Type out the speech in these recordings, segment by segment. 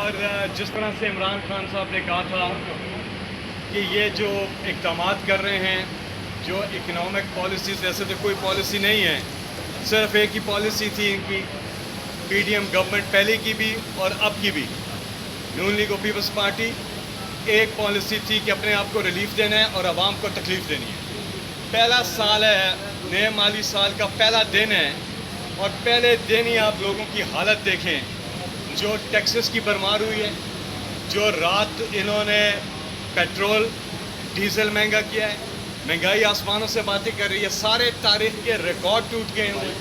اور جس طرح سے عمران خان صاحب نے کہا تھا کہ یہ جو اقدامات کر رہے ہیں، جو اکنامک پالیسیز، ایسے تو کوئی پالیسی نہیں ہے، صرف ایک ہی پالیسی تھی ان کی، پی ڈی ایم گورنمنٹ پہلے کی بھی اور اب کی بھی، نون لیگ اور پیپلز پارٹی، ایک پالیسی تھی کہ اپنے آپ کو ریلیف دینا ہے اور عوام کو تکلیف دینی ہے۔ پہلا سال ہے، نئے مالی سال کا پہلا دن ہے، اور پہلے دن ہی آپ لوگوں کی حالت دیکھیں، جو ٹیکسز کی بھرمار ہوئی ہے، جو رات انہوں نے پیٹرول ڈیزل مہنگا کیا ہے، مہنگائی آسمانوں سے باتیں کر رہی ہے، سارے تاریخ کے ریکارڈ ٹوٹ گئے ہیں،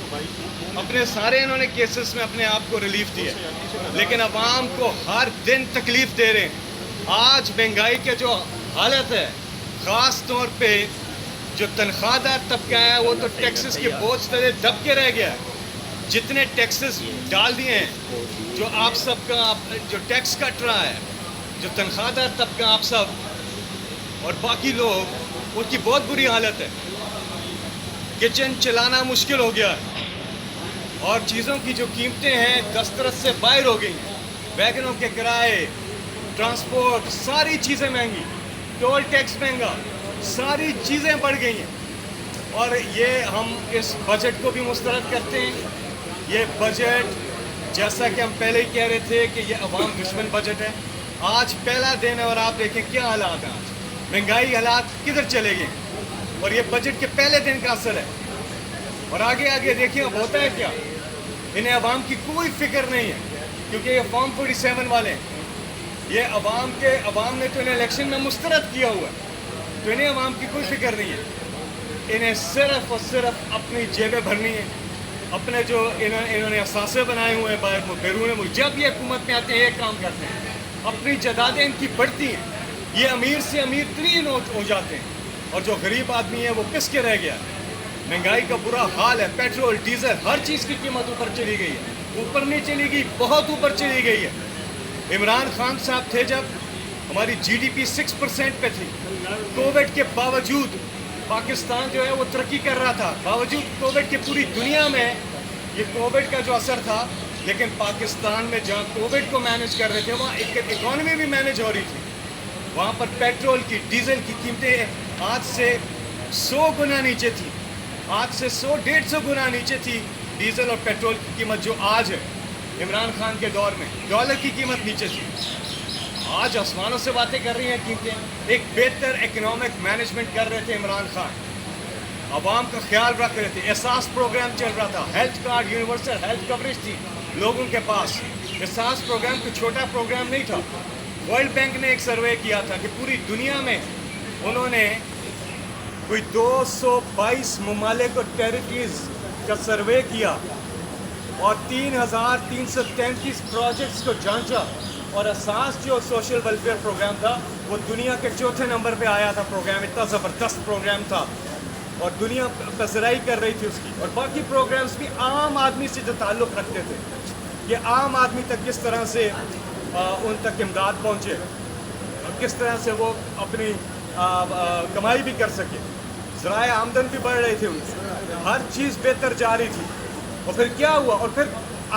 اپنے سارے انہوں نے کیسز میں اپنے آپ کو ریلیف دیا، لیکن عوام کو ہر دن تکلیف دے رہے ہیں۔ آج مہنگائی کے جو حالت ہے، خاص طور پہ جو تنخواہ دار طبقہ ہے، وہ تو ٹیکسز کے بوجھ تلے دب کے رہ گیا ہے۔ جتنے ٹیکسز ڈال دیے ہیں، جو آپ سب کا جو ٹیکس کٹ رہا ہے، جو تنخواہ دار طبقہ آپ سب اور باقی لوگ، ان کی بہت بری حالت ہے۔ کچن چلانا مشکل ہو گیا ہے، اور چیزوں کی جو قیمتیں ہیں دسترس سے باہر ہو گئی ہیں۔ ویگنوں کے کرائے، ٹرانسپورٹ، ساری چیزیں مہنگی، ٹول ٹیکس مہنگا، ساری چیزیں بڑھ گئی ہیں۔ اور یہ ہم اس بجٹ کو بھی مسترد کرتے ہیں۔ یہ بجٹ، جیسا کہ ہم پہلے ہی کہہ رہے تھے کہ یہ عوام دشمن بجٹ ہے۔ آج پہلا دن ہے اور آپ دیکھیں کیا حالات ہیں، آج مہنگائی حالات کدھر چلے گئے، اور یہ بجٹ کے پہلے دن کا اثر ہے۔ اور آگے آگے دیکھیں اب ہوتا ہے کیا، انہیں عوام کی کوئی فکر نہیں ہے، کیونکہ یہ فارم 47 والے ہیں۔ یہ عوام نے تو انہیں الیکشن میں مسترد کیا ہوا ہے، تو انہیں عوام کی کوئی فکر نہیں ہے۔ انہیں صرف اور صرف اپنی جیبیں بھرنی ہے، اپنے جو انہوں نے اثاثے بنائے ہوئے ہیں بیرون ملک، جب یہ حکومت میں آتے ہیں ایک کام کرتے ہیں، اپنی جائیدادیں ان کی بڑھتی ہیں، یہ امیر سے امیر ترین ہو جاتے ہیں، اور جو غریب آدمی ہے وہ پس کے رہ گیا۔ مہنگائی کا برا حال ہے، پیٹرول ڈیزل ہر چیز کی قیمت اوپر چلی گئی ہے، اوپر نہیں چلی گئی، بہت اوپر چلی گئی ہے۔ عمران خان صاحب تھے جب ہماری جی ڈی پی 6% پہ تھی، کووڈ کے باوجود پاکستان جو ہے وہ ترقی کر رہا تھا، باوجود کووڈ کے پوری دنیا میں یہ کووڈ کا جو اثر تھا، لیکن پاکستان میں جہاں کووڈ کو مینج کر رہے تھے وہاں اکانومی بھی مینج ہو رہی تھی۔ وہاں پر پیٹرول کی، ڈیزل کی قیمتیں آج سے 100 گنا نیچے تھی، آج سے 100-150 گنا نیچے تھی ڈیزل اور پیٹرول کی قیمت جو آج ہے۔ عمران خان کے دور میں ڈالر کی قیمت نیچے تھی، آج آسمانوں سے باتیں کر رہی ہیں قیمتیں۔ ایک بہتر اکنامک مینجمنٹ کر رہے تھے عمران خان، عوام کا خیال رکھ رہے تھے، احساس پروگرام چل رہا تھا، health card, universal health coverage تھی لوگوں کے پاس۔ احساس پروگرام کوئی چھوٹا پروگرام نہیں تھا۔ ورلڈ بینک نے ایک سروے کیا تھا کہ پوری دنیا میں انہوں نے کوئی 222 ممالک اور ٹیریٹریز کا سروے کیا، اور 3333 پروجیکٹس کو جانچا، اور اساس جو سوشل ویلفیئر پروگرام تھا وہ دنیا کے 4تھے نمبر پہ آیا تھا۔ پروگرام اتنا زبردست پروگرام تھا، اور دنیا پذیرائی کر رہی تھی اس کی، اور باقی پروگرامز بھی عام آدمی سے جو تعلق رکھتے تھے کہ عام آدمی تک کس طرح سے ان تک امداد پہنچے، اور کس طرح سے وہ اپنی کمائی بھی کر سکے، ذرائع آمدن بھی بڑھ رہے تھے، ان سے ہر چیز بہتر جا رہی تھی۔ اور پھر کیا ہوا، اور پھر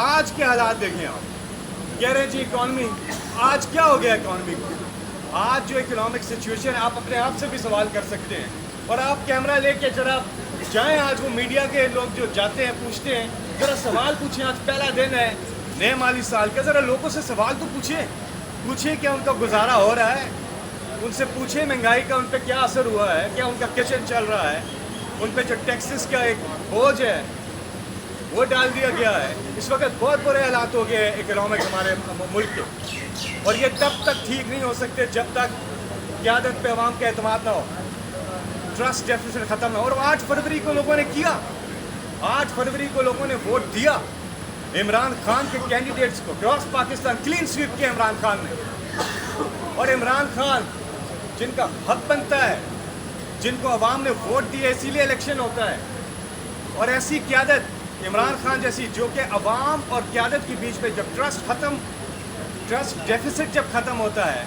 آج کے حالات دیکھیں آپ، کہہ رہے ہیں جی اکانومی، آج کیا ہو گیا اکانومی کو؟ آج جو اکنامک سچویشن ہے، آپ اپنے آپ سے بھی سوال کر سکتے ہیں، اور آپ کیمرہ لے کے ذرا جائیں، آج وہ میڈیا کے لوگ جو جاتے ہیں پوچھتے ہیں، ذرا سوال پوچھیں، آج پہلا دن ہے نئے مالی سال کا، ذرا لوگوں سے سوال تو پوچھیں کیا ان کا گزارا ہو رہا ہے، ان سے پوچھیں مہنگائی کا ان پہ کیا اثر ہوا ہے، کیا ان کا کچن چل رہا ہے، ان پہ جو ٹیکسز کا ایک بوجھ ہے وہ ڈال دیا گیا ہے۔ اس وقت بہت برے حالات ہو گئے ہیں اکنامک ہمارے ملک کے، اور یہ تب تک ٹھیک نہیں ہو سکتے جب تک قیادت پہ عوام کا اعتماد نہ ہو، ٹرسٹ ڈیفیسٹ ختم نہ ہو۔ اور 8 فروری کو لوگوں نے کیا، 8 فروری کو لوگوں نے ووٹ دیا عمران خان کے کینڈیڈیٹس کو، کراس پاکستان کلین سویپ کیا عمران خان نے۔ اور عمران خان جن کا حق بنتا ہے، جن کو عوام نے ووٹ دیا اسی لیے الیکشن ہوتا ہے، اور ایسی قیادت عمران خان جیسی جو کہ عوام اور قیادت کے بیچ میں جب ٹرسٹ ڈیفیسٹ جب ختم ہوتا ہے،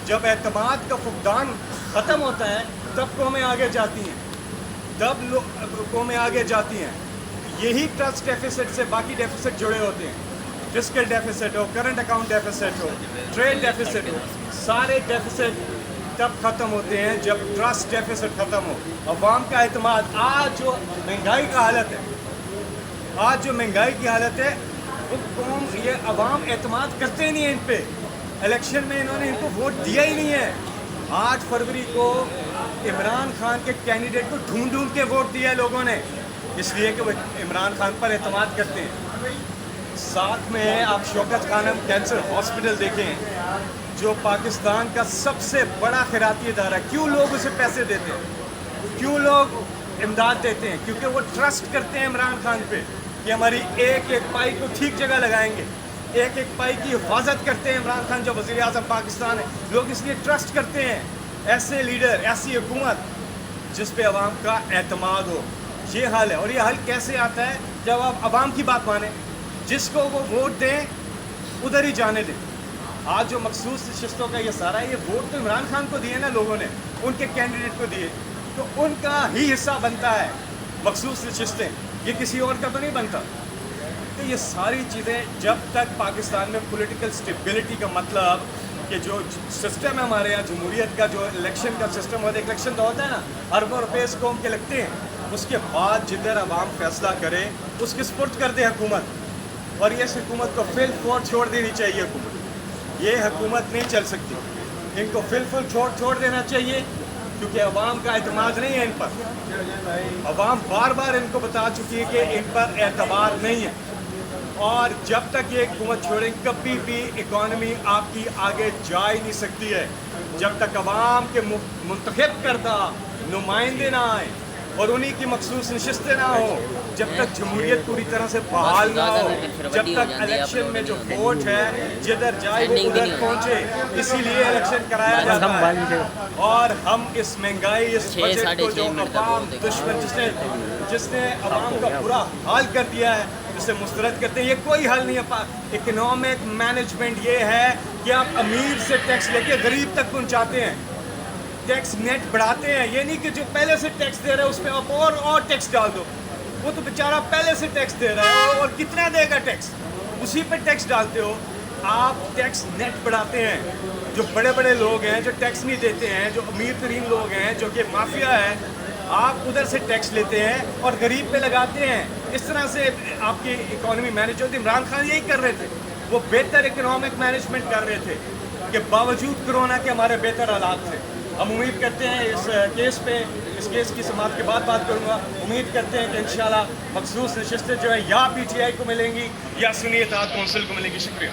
جب اعتماد کا فقدان ختم ہوتا ہے، تب قومیں آگے جاتی ہیں، قومیں آگے جاتی ہیں۔ یہی ٹرسٹ ڈیفیسٹ سے باقی ڈیفیسٹ جڑے ہوتے ہیں۔ فسکل ڈیفیسٹ ہو, کرنٹ اکاؤنٹ ڈیفیسٹ ہو, ٹریڈ ڈیفیسٹ ہو, سارے ڈیفیسٹ تب ختم ہوتے ہیں جب ٹرسٹ ڈیفیسٹ ختم ہو, عوام کا اعتماد. آج جو مہنگائی کا حالت ہے, آج جو مہنگائی کی حالت ہے, وہ قوم, یہ عوام اعتماد کرتے نہیں ہیں ان پہ. الیکشن میں انہوں نے ان کو ووٹ دیا ہی نہیں ہے. 8 فروری کو عمران خان کے کینڈیڈیٹ کو ڈھونڈ ڈھونڈ کے ووٹ دیا ہے لوگوں نے, اس لیے کہ وہ عمران خان پر اعتماد کرتے ہیں. ساتھ میں آپ شوکت خانم کینسر ہاسپٹل دیکھیں, جو پاکستان کا سب سے بڑا خیراتی ادارہ ہے. کیوں لوگ اسے پیسے دیتے ہیں, کیوں لوگ امداد دیتے ہیں؟ کیونکہ وہ ٹرسٹ کرتے ہیں عمران خان پہ کہ ہماری ایک ایک پائی کو ٹھیک جگہ لگائیں گے, ایک ایک پائی کی حفاظت کرتے ہیں. عمران خان جو وزیر اعظم پاکستان ہے, لوگ اس لیے ٹرسٹ کرتے ہیں. ایسے لیڈر, ایسی حکومت جس پہ عوام کا اعتماد ہو, یہ حل ہے. اور یہ حل کیسے آتا ہے؟ جب آپ عوام کی بات مانیں, جس کو وہ ووٹ دیں ادھر ہی جانے دیں. آج جو مخصوص نشستوں کا یہ سارا ہے, یہ ووٹ تو عمران خان کو دیے نا لوگوں نے, ان کے کینڈیڈیٹ کو دیے, تو ان کا ہی حصہ بنتا ہے مخصوص نشستیں, یہ کسی اور کا تو نہیں بنتا. تو یہ ساری چیزیں جب تک پاکستان میں پولیٹیکل اسٹیبلٹی کا مطلب کہ جو سسٹم ہے ہمارے یہاں جمہوریت کا, جو الیکشن کا سسٹم ہوتا ہے, الیکشن تو ہوتا ہے نا, اربوں روپے اس قوم کے لگتے ہیں, اس کے بعد جدھر عوام فیصلہ کرے اس کی سپرد کر دے حکومت. اور یہ اس حکومت کو فل فور چھوڑ دینی چاہیے. حکومت, یہ حکومت نہیں چل سکتی, ان کو فل چھوڑ دینا چاہیے, کیونکہ عوام کا اعتماد نہیں ہے ان پر. عوام بار بار ان کو بتا چکی ہے کہ ان پر اعتبار نہیں ہے. اور جب تک یہ حکومت چھوڑیں, کبھی بھی اکانومی آپ کی آگے جا ہی نہیں سکتی ہے, جب تک عوام کے منتخب کردہ نمائندے نہ آئیں اور انہی کی مخصوص نشستیں نہ ہوں, جب تک جمہوریت پوری طرح سے بحال نہ ہو, جب تک الیکشن میں جو ووٹ ہے جدھر جائے وہ ادھر پہنچے. اسی لیے الیکشن کرایا جاتا ہے. اور ہم اس مہنگائی, اس بجٹ کو جو عوام دشمن, جس نے عوام کا برا حال کر دیا ہے, اسے مسترد کرتے ہیں. یہ کوئی حل نہیں ہے. اکنامک مینجمنٹ یہ ہے کہ آپ امیر سے ٹیکس لے کے غریب تک پہنچاتے ہیں, ٹیکس نیٹ بڑھاتے ہیں. یہ نہیں کہ جو پہلے سے ٹیکس دے رہا ہے اس پہ آپ اور ٹیکس ڈال دو. وہ تو بیچارہ پہلے سے ٹیکس دے رہا ہے, اور کتنا دے گا ٹیکس, اسی پہ ٹیکس ڈالتے ہو. آپ ٹیکس نیٹ بڑھاتے ہیں. جو بڑے بڑے لوگ ہیں جو ٹیکس نہیں دیتے ہیں, جو امیر ترین لوگ ہیں جو کہ مافیا ہے, آپ ادھر سے ٹیکس لیتے ہیں اور غریب پہ لگاتے ہیں. اس طرح سے آپ کی اکانومی مینیج ہوتی. عمران خان یہی کر رہے تھے, وہ بہتر اکنامک مینجمنٹ کر رہے تھے کہ باوجود کرونا کے ہمارے بہتر حالات تھے. ہم امید کرتے ہیں اس کیس پہ, اس کیس کی سماعت کے بعد بات کروں گا, امید کرتے ہیں کہ انشاءاللہ مخصوص نشستیں جو ہے یا پی ٹی آئی کو ملیں گی یا سنی اتحاد کونسل کو ملیں گی. شکریہ.